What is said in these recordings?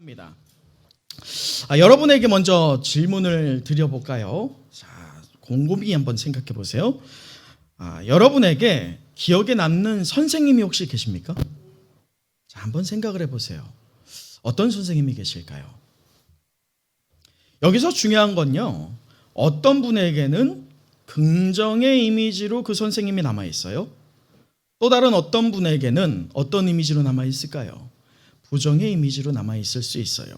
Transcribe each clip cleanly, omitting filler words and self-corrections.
입니다. 여러분에게 먼저 질문을 드려볼까요? 자, 곰곰이 한번 생각해 보세요. 여러분에게 기억에 남는 선생님이 혹시 계십니까? 자, 한번 생각을 해보세요. 어떤 선생님이 계실까요? 여기서 중요한 건요, 어떤 분에게는 긍정의 이미지로 그 선생님이 남아 있어요. 또 다른 어떤 분에게는 어떤 이미지로 남아 있을까요? 부정의 이미지로 남아 있을 수 있어요.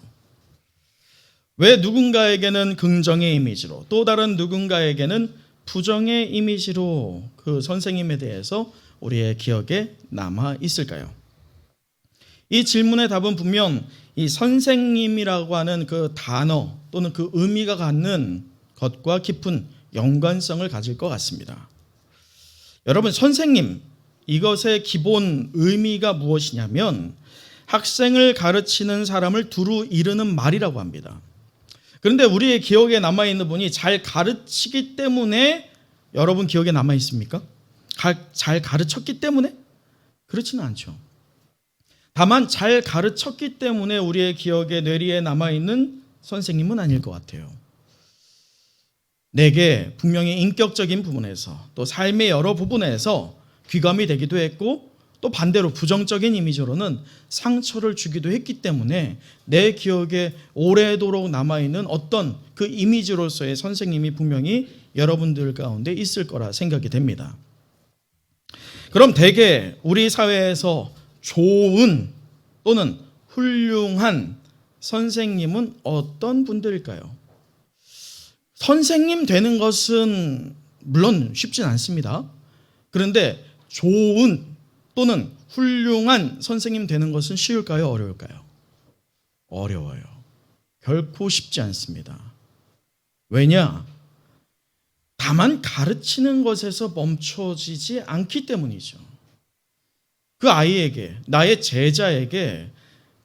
왜 누군가에게는 긍정의 이미지로, 또 다른 누군가에게는 부정의 이미지로 그 선생님에 대해서 우리의 기억에 남아 있을까요? 이 질문의 답은 분명 이 선생님이라고 하는 그 단어 또는 그 의미가 갖는 것과 깊은 연관성을 가질 것 같습니다. 여러분, 선생님, 이것의 기본 의미가 무엇이냐면 학생을 가르치는 사람을 두루 이르는 말이라고 합니다. 그런데 우리의 기억에 남아있는 분이 잘 가르치기 때문에 여러분 기억에 남아있습니까? 잘 가르쳤기 때문에? 그렇지는 않죠. 다만 잘 가르쳤기 때문에 우리의 기억에 뇌리에 남아있는 선생님은 아닐 것 같아요. 내게 분명히 인격적인 부분에서 또 삶의 여러 부분에서 귀감이 되기도 했고 또 반대로 부정적인 이미지로는 상처를 주기도 했기 때문에 내 기억에 오래도록 남아있는 어떤 그 이미지로서의 선생님이 분명히 여러분들 가운데 있을 거라 생각이 됩니다. 그럼 대개 우리 사회에서 좋은 또는 훌륭한 선생님은 어떤 분들일까요? 선생님 되는 것은 물론 쉽진 않습니다. 그런데 좋은 또는 훌륭한 선생님 되는 것은 쉬울까요? 어려울까요? 어려워요. 결코 쉽지 않습니다. 왜냐? 다만 가르치는 것에서 멈춰지지 않기 때문이죠. 그 아이에게, 나의 제자에게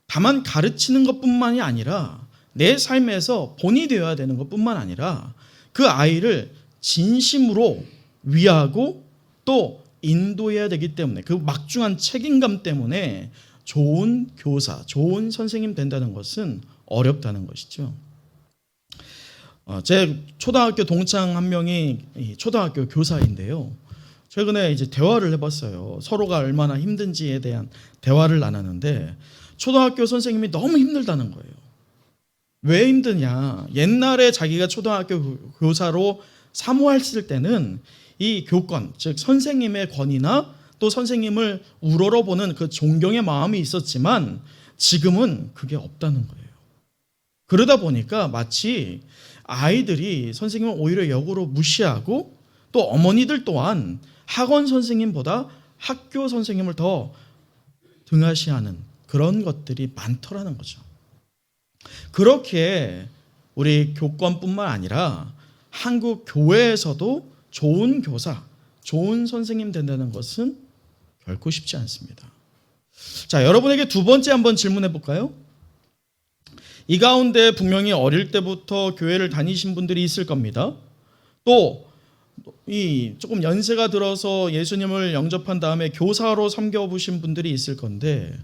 다만 가르치는 것뿐만이 아니라 내 삶에서 본이 되어야 되는 것뿐만 아니라 그 아이를 진심으로 위하고 또 인도해야 되기 때문에 그 막중한 책임감 때문에 좋은 교사, 좋은 선생님 된다는 것은 어렵다는 것이죠. 제 초등학교 동창 한 명이 초등학교 교사인데요. 최근에 이제 대화를 해봤어요. 서로가 얼마나 힘든지에 대한 대화를 나눴는데 초등학교 선생님이 너무 힘들다는 거예요. 왜 힘드냐? 옛날에 자기가 초등학교 교사로 사모했을 때는 이 교권, 즉 선생님의 권위나 또 선생님을 우러러보는 그 존경의 마음이 있었지만 지금은 그게 없다는 거예요. 그러다 보니까 마치 아이들이 선생님을 오히려 역으로 무시하고 또 어머니들 또한 학원 선생님보다 학교 선생님을 더 등하시하는 그런 것들이 많더라는 거죠. 그렇게 우리 교권뿐만 아니라 한국 교회에서도 좋은 교사, 좋은 선생님 된다는 것은 결코 쉽지 않습니다. 자, 여러분에게 두 번째 한번 질문해 볼까요? 이 가운데 분명히 어릴 때부터 교회를 다니신 분들이 있을 겁니다. 또 이 조금 연세가 들어서 예수님을 영접한 다음에 교사로 섬겨보신 분들이 있을 건데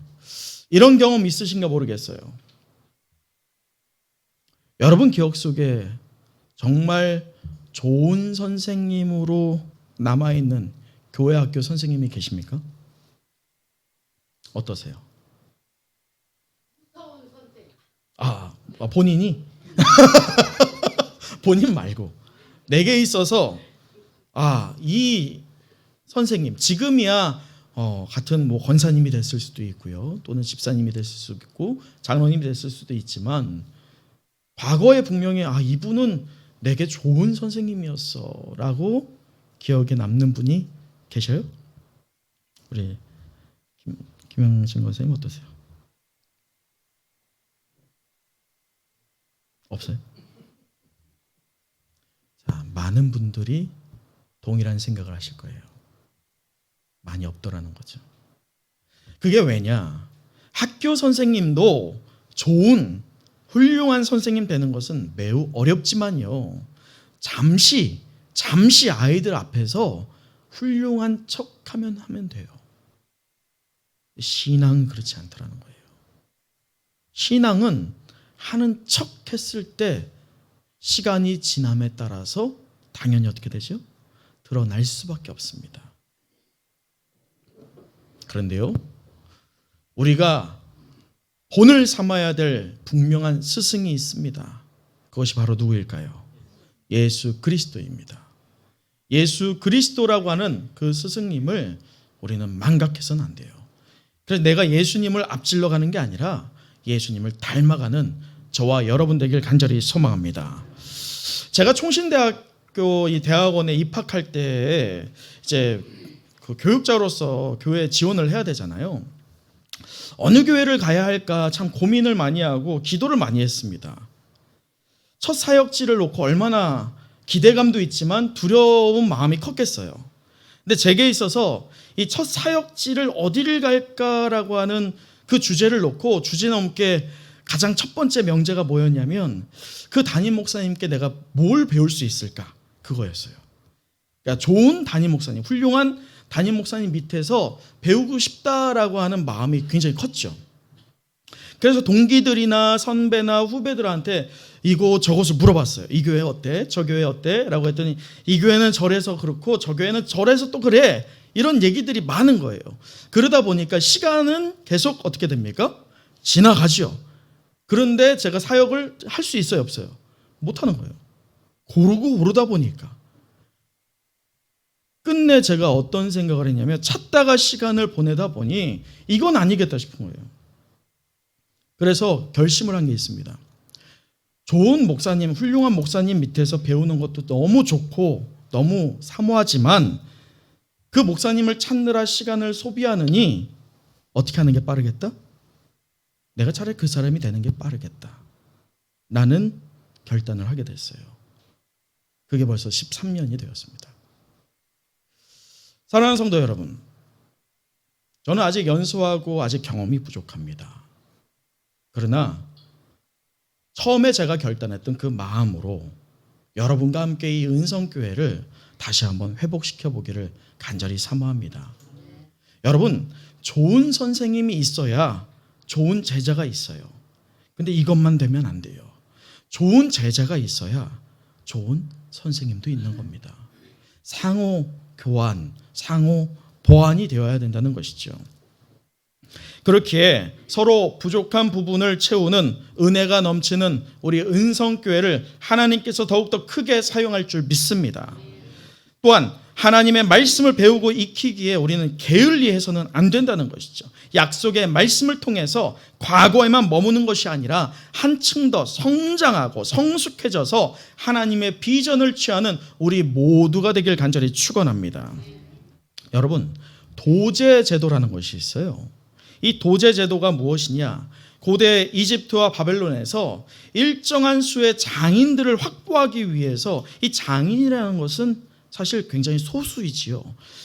이런 경험 있으신가 모르겠어요. 여러분 기억 속에 정말 좋은 선생님으로 남아있는 교회 학교 선생님이 계십니까? 어떠세요? 본인이? 본인 말고 내게 있어서 이 선생님 지금이야 같은 뭐 권사님이 됐을 수도 있고요, 또는 집사님이 됐을 수도 있고 장로님이 됐을 수도 있지만 과거에 분명히 이분은 내게 좋은 선생님이었어 라고 기억에 남는 분이 계셔요? 우리 김영신 권사님 어떠세요? 없어요? 자, 많은 분들이 동일한 생각을 하실 거예요. 많이 없더라는 거죠. 그게 왜냐? 학교 선생님도 좋은 훌륭한 선생님 되는 것은 매우 어렵지만요. 잠시 아이들 앞에서 훌륭한 척하면 돼요. 신앙은 그렇지 않더라는 거예요. 신앙은 하는 척 했을 때 시간이 지남에 따라서 당연히 어떻게 되죠? 드러날 수밖에 없습니다. 그런데요, 우리가 본을 삼아야 될 분명한 스승이 있습니다. 그것이 바로 누구일까요? 예수 그리스도입니다. 예수 그리스도라고 하는 그 스승님을 우리는 망각해서는 안 돼요. 그래서 내가 예수님을 앞질러 가는 게 아니라 예수님을 닮아가는 저와 여러분 되길 간절히 소망합니다. 제가 총신대학교 이 대학원에 입학할 때 이제 그 교육자로서 교회에 지원을 해야 되잖아요. 어느 교회를 가야 할까 참 고민을 많이 하고 기도를 많이 했습니다. 첫 사역지를 놓고 얼마나 기대감도 있지만 두려운 마음이 컸겠어요. 근데 제게 있어서 이 첫 사역지를 어디를 갈까라고 하는 그 주제를 놓고 주제 넘게 가장 첫 번째 명제가 뭐였냐면 그 담임 목사님께 내가 뭘 배울 수 있을까? 그거였어요. 그러니까 좋은 담임 목사님, 훌륭한 담임 목사님 밑에서 배우고 싶다라고 하는 마음이 굉장히 컸죠. 그래서 동기들이나 선배나 후배들한테 이거 저것을 물어봤어요. 이 교회 어때? 저 교회 어때? 라고 했더니 이 교회는 저래서 그렇고 저 교회는 저래서 또 그래. 이런 얘기들이 많은 거예요. 그러다 보니까 시간은 계속 어떻게 됩니까? 지나가죠. 그런데 제가 사역을 할 수 있어요, 없어요? 못하는 거예요. 고르고 고르다 보니까. 끝내 제가 어떤 생각을 했냐면 찾다가 시간을 보내다 보니 이건 아니겠다 싶은 거예요. 그래서 결심을 한 게 있습니다. 좋은 목사님, 훌륭한 목사님 밑에서 배우는 것도 너무 좋고 너무 사모하지만 그 목사님을 찾느라 시간을 소비하느니 어떻게 하는 게 빠르겠다? 내가 차라리 그 사람이 되는 게 빠르겠다. 나는 결단을 하게 됐어요. 그게 벌써 13년이 되었습니다. 사랑하는 성도 여러분, 저는 아직 연소하고 아직 경험이 부족합니다. 그러나 처음에 제가 결단했던 그 마음으로 여러분과 함께 이 은성교회를 다시 한번 회복시켜 보기를 간절히 사모합니다. 여러분, 좋은 선생님이 있어야 좋은 제자가 있어요. 근데 이것만 되면 안 돼요. 좋은 제자가 있어야 좋은 선생님도 있는 겁니다. 상호 교환, 상호 보완이 되어야 된다는 것이죠. 그렇게 서로 부족한 부분을 채우는 은혜가 넘치는 우리 은성교회를 하나님께서 더욱더 크게 사용할 줄 믿습니다. 또한 하나님의 말씀을 배우고 익히기에 우리는 게을리해서는 안 된다는 것이죠. 약속의 말씀을 통해서 과거에만 머무는 것이 아니라 한층 더 성장하고 성숙해져서 하나님의 비전을 취하는 우리 모두가 되길 간절히 축원합니다. 여러분, 도제 제도라는 것이 있어요. 이 도제 제도가 무엇이냐? 고대 이집트와 바벨론에서 일정한 수의 장인들을 확보하기 위해서 이 장인이라는 것은 사실 굉장히 소수이지요.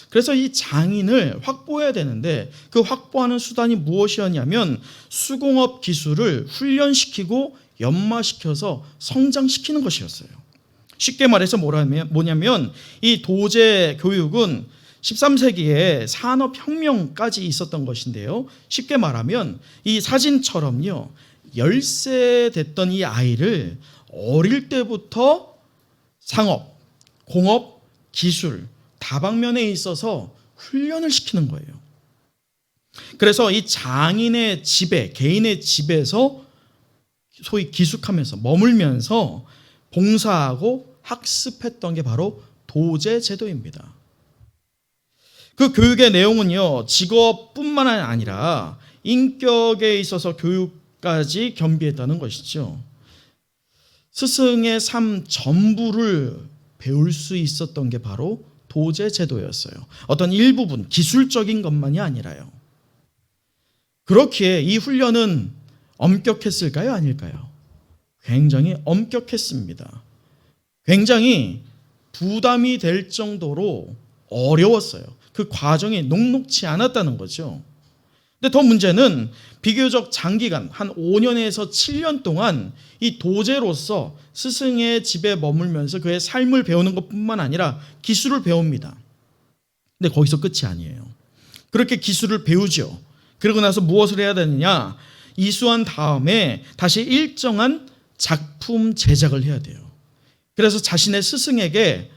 그래서 이 장인을 확보해야 되는데 그 확보하는 수단이 무엇이었냐면 수공업 기술을 훈련시키고 연마시켜서 성장시키는 것이었어요. 쉽게 말해서 뭐냐면 이 도제 교육은 13세기에 산업혁명까지 있었던 것인데요. 쉽게 말하면 이 사진처럼요, 10세 됐던 이 아이를 어릴 때부터 상업, 공업, 기술, 다방면에 있어서 훈련을 시키는 거예요. 그래서 이 장인의 집에, 개인의 집에서 소위 기숙하면서 머물면서 봉사하고 학습했던 게 바로 도제 제도입니다. 그 교육의 내용은요, 직업뿐만 아니라 인격에 있어서 교육까지 겸비했다는 것이죠. 스승의 삶 전부를 배울 수 있었던 게 바로 도제 제도였어요. 어떤 일부분, 기술적인 것만이 아니라요. 그렇기에 이 훈련은 엄격했을까요? 아닐까요? 굉장히 엄격했습니다. 굉장히 부담이 될 정도로 어려웠어요. 그 과정이 녹록치 않았다는 거죠. 근데 더 문제는 비교적 장기간 한 5년에서 7년 동안 이 도제로서 스승의 집에 머물면서 그의 삶을 배우는 것뿐만 아니라 기술을 배웁니다. 근데 거기서 끝이 아니에요. 그렇게 기술을 배우죠. 그러고 나서 무엇을 해야 되느냐? 이수한 다음에 다시 일정한 작품 제작을 해야 돼요. 그래서 자신의 스승에게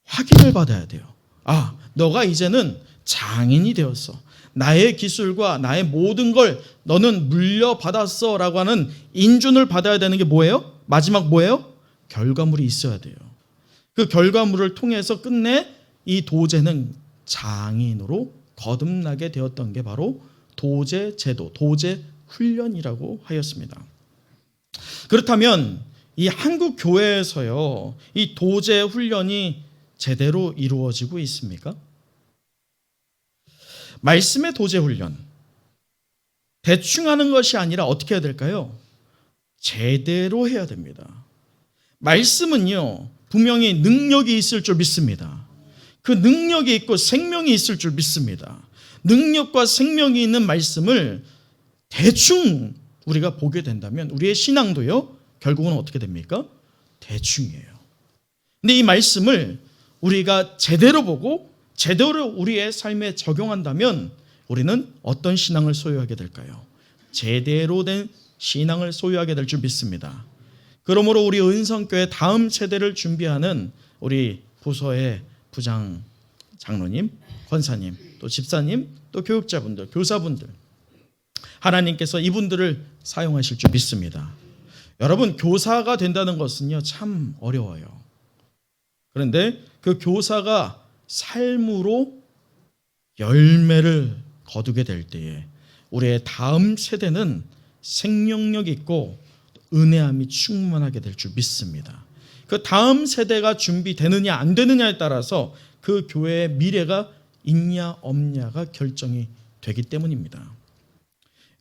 확인을 받아야 돼요. 아, 너가 이제는 장인이 되었어. 나의 기술과 나의 모든 걸 너는 물려받았어 라고 하는 인준을 받아야 되는 게 뭐예요? 마지막 뭐예요? 결과물이 있어야 돼요. 그 결과물을 통해서 끝내 이 도제는 장인으로 거듭나게 되었던 게 바로 도제 제도, 도제 훈련이라고 하였습니다. 그렇다면 이 한국 교회에서요, 이 도제 훈련이 제대로 이루어지고 있습니까? 말씀의 도제 훈련, 대충 하는 것이 아니라 어떻게 해야 될까요? 제대로 해야 됩니다. 말씀은요, 분명히 능력이 있을 줄 믿습니다. 그 능력이 있고 생명이 있을 줄 믿습니다. 능력과 생명이 있는 말씀을 대충 우리가 보게 된다면 우리의 신앙도요, 결국은 어떻게 됩니까? 대충이에요. 근데 이 말씀을 우리가 제대로 보고 제대로 우리의 삶에 적용한다면 우리는 어떤 신앙을 소유하게 될까요? 제대로 된 신앙을 소유하게 될 줄 믿습니다. 그러므로 우리 은성교회 다음 세대를 준비하는 우리 부서의 부장 장로님, 권사님, 또 집사님, 또 교육자분들, 교사분들, 하나님께서 이분들을 사용하실 줄 믿습니다. 여러분, 교사가 된다는 것은요, 참 어려워요. 그런데 그 교사가 삶으로 열매를 거두게 될 때에 우리의 다음 세대는 생명력 있고 은혜함이 충만하게 될 줄 믿습니다. 그 다음 세대가 준비되느냐 안 되느냐에 따라서 그 교회의 미래가 있냐 없냐가 결정이 되기 때문입니다.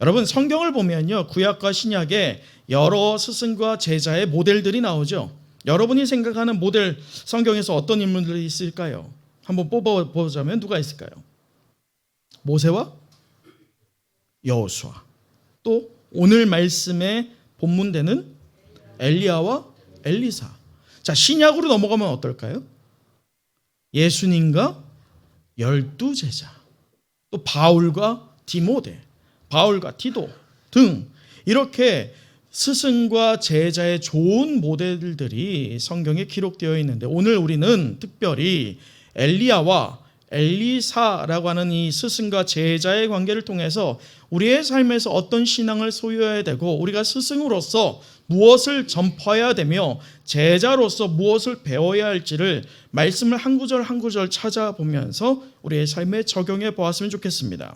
여러분, 성경을 보면요, 구약과 신약에 여러 스승과 제자의 모델들이 나오죠. 여러분이 생각하는 모델, 성경에서 어떤 인물들이 있을까요? 한번 뽑아보자면 누가 있을까요? 모세와 여호수아, 또 오늘 말씀의 본문되는 엘리야와 엘리사. 자, 신약으로 넘어가면 어떨까요? 예수님과 12제자, 또 바울과 디모데, 바울과 디도 등 이렇게 스승과 제자의 좋은 모델들이 성경에 기록되어 있는데, 오늘 우리는 특별히 엘리야와 엘리사라고 하는 이 스승과 제자의 관계를 통해서 우리의 삶에서 어떤 신앙을 소유해야 되고, 우리가 스승으로서 무엇을 전파해야 되며 제자로서 무엇을 배워야 할지를 말씀을 한 구절 한 구절 찾아보면서 우리의 삶에 적용해 보았으면 좋겠습니다.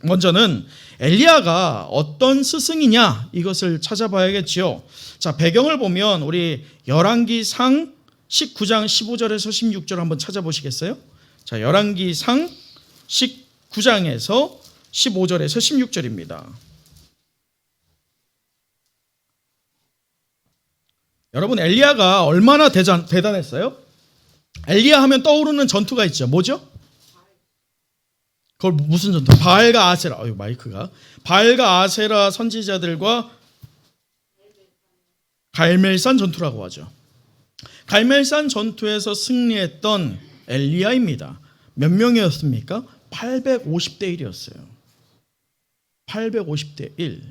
먼저는 엘리야가 어떤 스승이냐, 이것을 찾아봐야겠지요. 자, 배경을 보면 우리 열왕기상 19장 15절에서 16절 한번 찾아보시겠어요? 자, 열왕기상 19장에서 15절에서 16절입니다. 여러분, 엘리야가 얼마나 대단했어요? 엘리야 하면 떠오르는 전투가 있죠. 뭐죠? 그걸 무슨 전투? 바알과 아세라. 마이크가. 바알과 아세라 선지자들과 갈멜산 전투라고 하죠. 갈멜산 전투에서 승리했던 엘리야입니다. 몇 명이었습니까? 850대 1이었어요. 850대 1.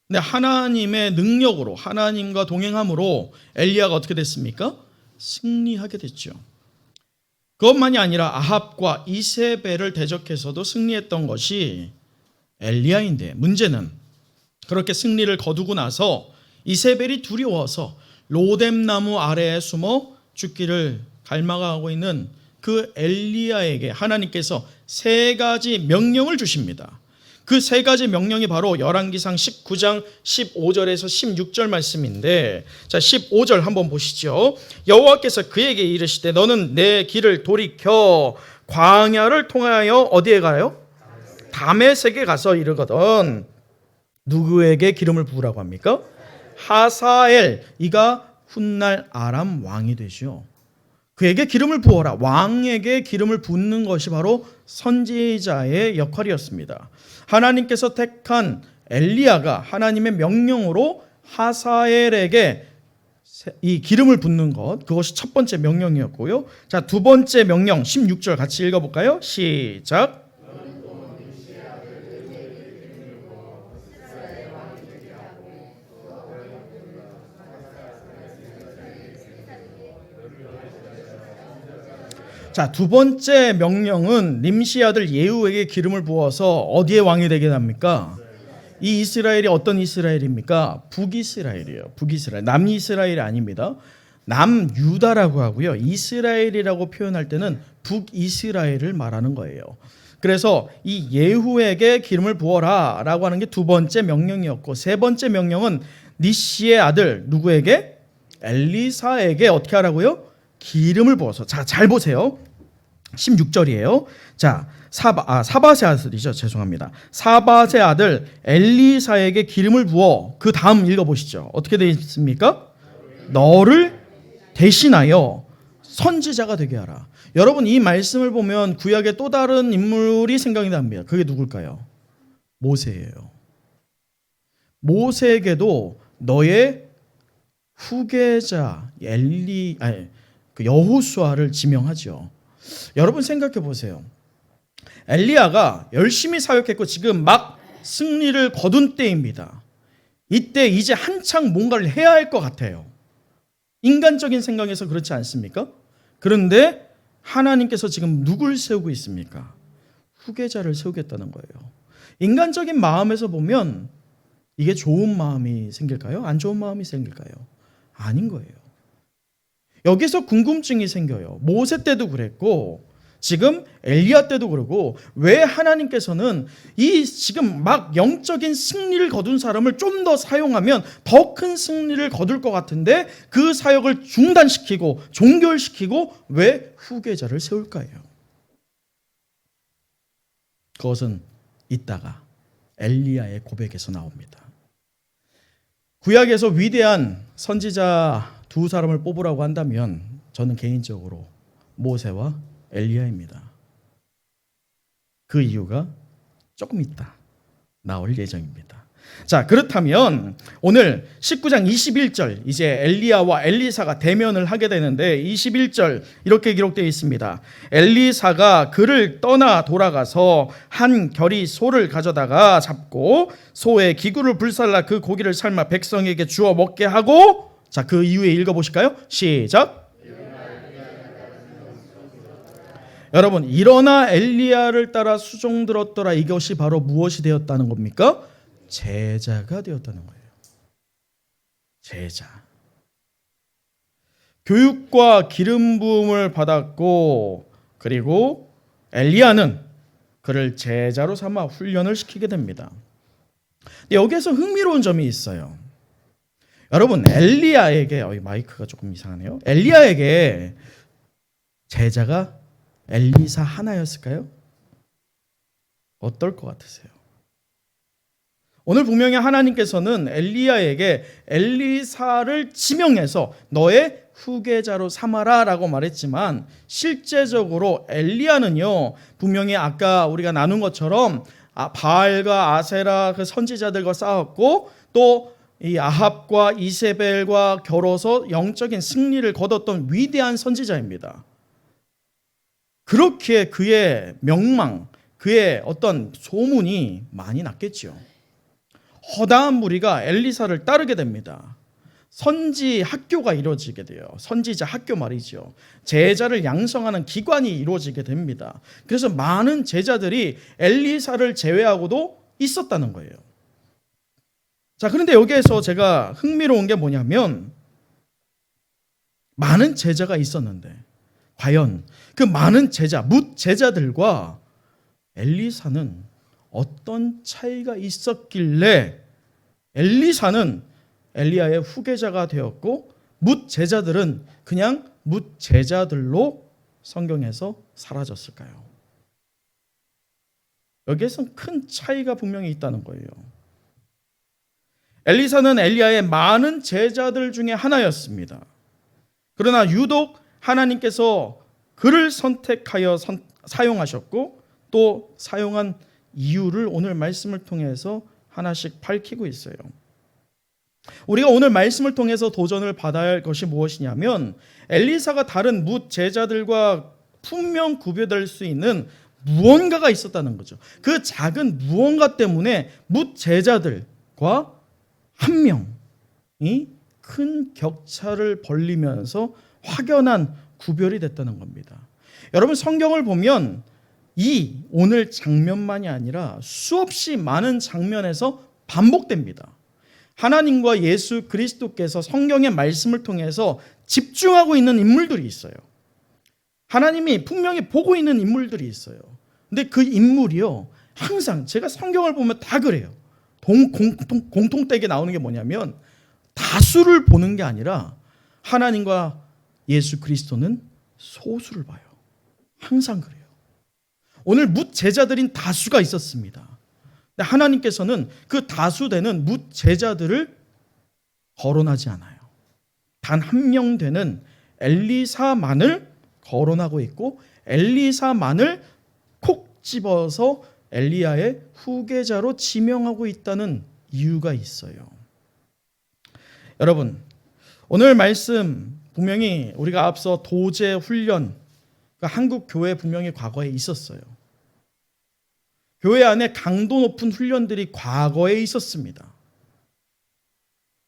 근데 하나님의 능력으로, 하나님과 동행함으로 엘리야가 어떻게 됐습니까? 승리하게 됐죠. 그것만이 아니라 아합과 이세벨을 대적해서도 승리했던 것이 엘리야인데, 문제는 그렇게 승리를 거두고 나서 이세벨이 두려워서 로뎀나무 아래에 숨어 죽기를 갈망하고 있는 그 엘리야에게 하나님께서 세 가지 명령을 주십니다. 그 세 가지 명령이 바로 열왕기상 19장 15절에서 16절 말씀인데, 자, 15절 한번 보시죠. 여호와께서 그에게 이르시되 너는 내 길을 돌이켜 광야를 통하여 어디에 가요? 다메섹에 가서 이르거든. 누구에게 기름을 부으라고 합니까? 하사엘, 이가 훗날 아람 왕이 되죠. 그에게 기름을 부어라. 왕에게 기름을 붓는 것이 바로 선지자의 역할이었습니다. 하나님께서 택한 엘리야가 하나님의 명령으로 하사엘에게 이 기름을 붓는 것, 그것이 첫 번째 명령이었고요. 자, 두 번째 명령 16절 같이 읽어볼까요? 시작. 자, 두 번째 명령은 nim시 아들 예후에게 기름을 부어서 어디에 왕이 되게 합니까? 이 이스라엘이 어떤 이스라엘입니까? 북이스라엘이에요. 북이스라엘. 남이스라엘이 아닙니다. 남유다라고 하고요. 이스라엘이라고 표현할 때는 북이스라엘을 말하는 거예요. 그래서 이 예후에게 기름을 부어라 라고 하는 게 두 번째 명령이었고, 세 번째 명령은 니시의 아들 누구에게? 엘리사에게 어떻게 하라고요? 기름을 부어서. 자, 잘 보세요. 16절이에요. 자, 사밧의 아들이죠. 죄송합니다. 사밧의 아들 엘리사에게 기름을 부어. 그 다음 읽어보시죠. 어떻게 되어 있습니까? 너를 대신하여 선지자가 되게 하라. 여러분, 이 말씀을 보면 구약의 또 다른 인물이 생각이 납니다. 그게 누굴까요? 모세예요. 모세에게도 너의 후계자 여호수아를 지명하죠. 여러분 생각해 보세요. 엘리야가 열심히 사역했고 지금 막 승리를 거둔 때입니다. 이때 이제 한창 뭔가를 해야 할 것 같아요. 인간적인 생각에서 그렇지 않습니까? 그런데 하나님께서 지금 누굴 세우고 있습니까? 후계자를 세우겠다는 거예요. 인간적인 마음에서 보면 이게 좋은 마음이 생길까요? 안 좋은 마음이 생길까요? 아닌 거예요. 여기서 궁금증이 생겨요. 모세 때도 그랬고 지금 엘리야 때도 그러고, 왜 하나님께서는 이 지금 막 영적인 승리를 거둔 사람을 좀 더 사용하면 더 큰 승리를 거둘 것 같은데 그 사역을 중단시키고 종결시키고 왜 후계자를 세울까요? 그것은 이따가 엘리야의 고백에서 나옵니다. 구약에서 위대한 선지자 두 사람을 뽑으라고 한다면 저는 개인적으로 모세와 엘리야입니다. 그 이유가 조금 있다 나올 예정입니다. 자, 그렇다면 오늘 19장 21절 이제 엘리야와 엘리사가 대면을 하게 되는데 21절 이렇게 기록되어 있습니다. 엘리사가 그를 떠나 돌아가서 한 결이 소를 가져다가 잡고 소의 기구를 불살라 그 고기를 삶아 백성에게 주어 먹게 하고, 자, 그 이후에 읽어보실까요? 시작. 여러분, 일어나 엘리야를 따라 수종 들었더라. 이것이 바로 무엇이 되었다는 겁니까? 제자가 되었다는 거예요. 제자. 교육과 기름 부음을 받았고, 그리고 엘리야는 그를 제자로 삼아 훈련을 시키게 됩니다. 여기에서 흥미로운 점이 있어요. 여러분, 엘리야에게 마이크가 조금 이상하네요. 엘리야에게 제자가 엘리사 하나였을까요? 어떨 것 같으세요? 오늘 분명히 하나님께서는 엘리야에게 엘리사를 지명해서 너의 후계자로 삼아라 라고 말했지만, 실제적으로 엘리야는요 분명히 아까 우리가 나눈 것처럼 바알과 아세라 그 선지자들과 싸웠고 또 이 아합과 이세벨과 겨뤄서 영적인 승리를 거뒀던 위대한 선지자입니다. 그렇게 그의 명망, 그의 어떤 소문이 많이 났겠죠. 허다한 무리가 엘리사를 따르게 됩니다. 선지 학교가 이루어지게 돼요. 선지자 학교 말이죠. 제자를 양성하는 기관이 이루어지게 됩니다. 그래서 많은 제자들이 엘리사를 제외하고도 있었다는 거예요. 자, 그런데 여기에서 제가 흥미로운 게 뭐냐면, 많은 제자가 있었는데 과연 그 많은 제자, 뭇 제자들과 엘리사는 어떤 차이가 있었길래 엘리사는 엘리야의 후계자가 되었고 뭇 제자들은 그냥 뭇 제자들로 성경에서 사라졌을까요? 여기에서는 큰 차이가 분명히 있다는 거예요. 엘리사는 엘리야의 많은 제자들 중에 하나였습니다. 그러나 유독 하나님께서 그를 선택하여 사용하셨고 또 사용한 이유를 오늘 말씀을 통해서 하나씩 밝히고 있어요. 우리가 오늘 말씀을 통해서 도전을 받아야 할 것이 무엇이냐면, 엘리사가 다른 뭇 제자들과 분명 구별될 수 있는 무언가가 있었다는 거죠. 그 작은 무언가 때문에 뭇 제자들과 한 명이 큰 격차를 벌리면서 확연한 구별이 됐다는 겁니다. 여러분 성경을 보면 이 오늘 장면만이 아니라 수없이 많은 장면에서 반복됩니다. 하나님과 예수 그리스도께서 성경의 말씀을 통해서 집중하고 있는 인물들이 있어요. 하나님이 분명히 보고 있는 인물들이 있어요. 근데 그 인물이요, 항상 제가 성경을 보면 다 그래요. 공통되게 나오는 게 뭐냐면 다수를 보는 게 아니라 하나님과 예수 그리스도는 소수를 봐요. 항상 그래요. 오늘 뭇 제자들인 다수가 있었습니다. 근데 하나님께서는 그 다수되는 뭇 제자들을 거론하지 않아요. 단 한 명 되는 엘리사만을 거론하고 있고, 엘리사만을 콕 집어서 엘리야의 후계자로 지명하고 있다는 이유가 있어요. 여러분, 오늘 말씀 분명히 우리가 앞서 도제 훈련, 한국 교회 분명히 과거에 있었어요. 교회 안에 강도 높은 훈련들이 과거에 있었습니다.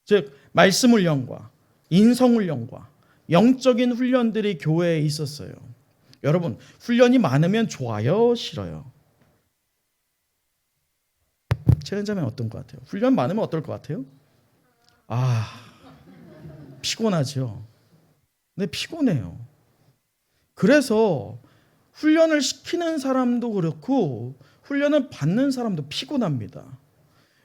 즉 말씀 훈련과 인성 훈련과 영적인 훈련들이 교회에 있었어요. 여러분, 훈련이 많으면 좋아요, 싫어요? 최은자면 어떤 것 같아요? 훈련 많으면 어떨 것 같아요? 피곤하죠. 네, 피곤해요. 그래서 훈련을 시키는 사람도 그렇고 훈련을 받는 사람도 피곤합니다.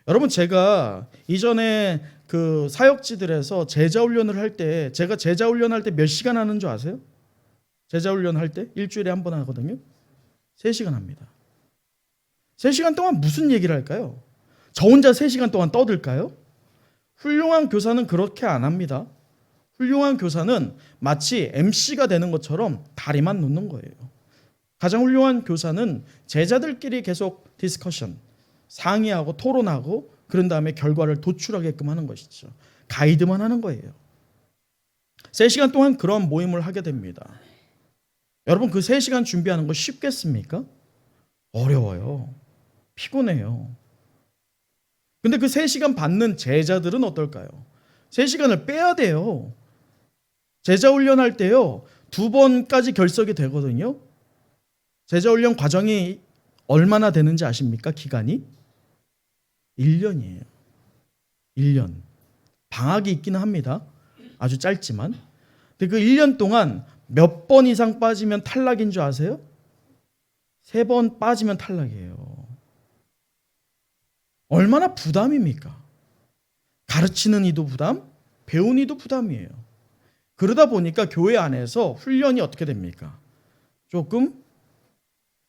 여러분, 제가 이전에 그 사역지들에서 제자 훈련을 할 때, 제가 제자 훈련할 때 몇 시간 하는 줄 아세요? 제자 훈련할 때 일주일에 한 번 하거든요. 3시간 합니다. 3시간 동안 무슨 얘기를 할까요? 저 혼자 3시간 동안 떠들까요? 훌륭한 교사는 그렇게 안 합니다. 훌륭한 교사는 마치 MC가 되는 것처럼 다리만 놓는 거예요. 가장 훌륭한 교사는 제자들끼리 계속 디스커션, 상의하고 토론하고 그런 다음에 결과를 도출하게끔 하는 것이죠. 가이드만 하는 거예요. 3시간 동안 그런 모임을 하게 됩니다. 여러분, 그 3시간 준비하는 거 쉽겠습니까? 어려워요. 피곤해요. 근데 그 3시간 받는 제자들은 어떨까요? 3시간을 빼야 돼요. 제자 훈련할 때요, 2번까지 결석이 되거든요. 제자 훈련 과정이 얼마나 되는지 아십니까? 기간이? 1년이에요. 1년. 방학이 있기는 합니다. 아주 짧지만. 근데 그 1년 동안 몇 번 이상 빠지면 탈락인 줄 아세요? 3번 빠지면 탈락이에요. 얼마나 부담입니까? 가르치는 이도 부담, 배우는 이도 부담이에요. 그러다 보니까 교회 안에서 훈련이 어떻게 됩니까? 조금